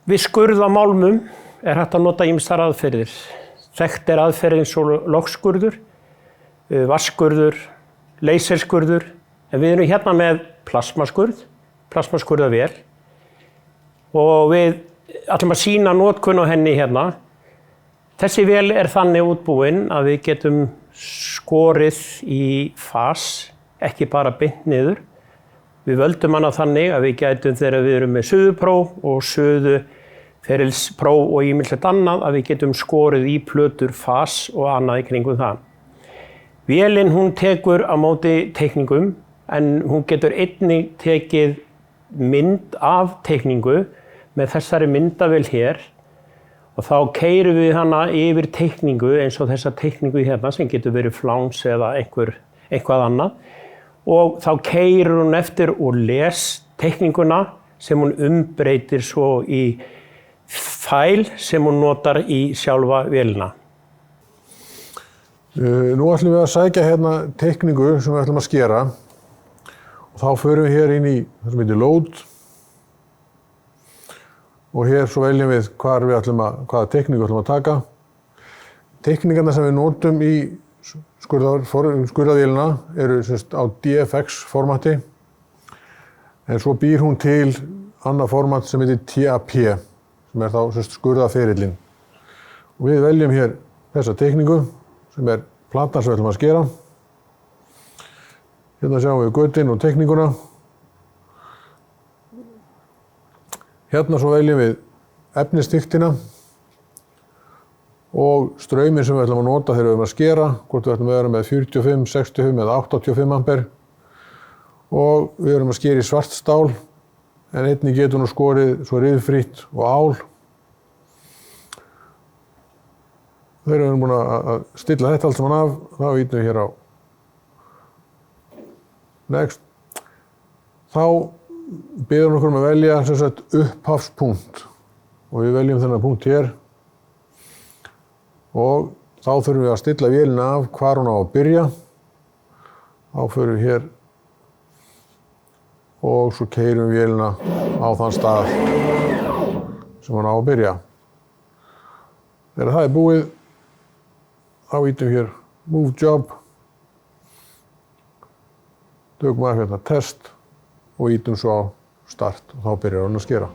Við skurð á málmum hægt að nota ýmsar aðferðir. Þekkt aðferð eins og logskurður, vatnsskurður, leyserskurður, en við erum hérna með plasmaskurðavél og við ætlum að sýna notkun á henni hérna. Þessi vél þannig útbúin að við getum skorið í fas, ekki bara beint niður. Við völdum hana þannig að við gætum þegar við erum með suðupróf og suðuferilspróf og ýmislegt annað að við getum skorið í plötur fas og annað í kringum það. Vélin hún tekur á móti teikningum en hún getur einnig tekið mynd af teikningu með þessari myndavél hér og þá keyrum við hana yfir teikningu eins og þessa teikningu hérna sem getur verið fláns eða eitthvað annað. Og þá keyrir hún eftir og les teikninguna sem hún umbreytir svo í fæl sem hún notar í sjálfa vélina. Nú ætlum við að sækja hérna teikningu sem við ætlum að skera og þá förum við hér inn í það sem heitir load og hér svo veljum við hvaða teikningu við ætlum að taka. Teikningarna sem við notum í skurðavélina eru á DFX formati en svo býr hún til annað format sem heitir TAP sem þá skurðaferillinn. Og við veljum hér þessa teikningu sem platan sem við ætlum að skera. Hérna sjáum við götin og teikninguna. Hérna svo veljum við efnisdýptina og strauminn sem við ætlum að nota þegar við erum að skera, hvort við ætlum að vera með 45, 65 eða 85 ampere. Og við erum að skera í svart stál, en einnig getur nú skorið svo ryðfrítt og ál. Þegar við erum búin að stilla þetta allt saman af, þá ýtum við hér á Next. Þá biður hún okkur að velja upphafspunkt og við veljum þennan punkt hér. Og þá þurfum við að stilla vélina af hvar hún á að byrja. Þá förum við hér og svo keyrum við vélina á þann stað sem hún á að byrja. Þegar það búið, þá ýtum við hér Move Job, tökum að hérna Test og ýtum svo á Start og þá byrjar hún að skera.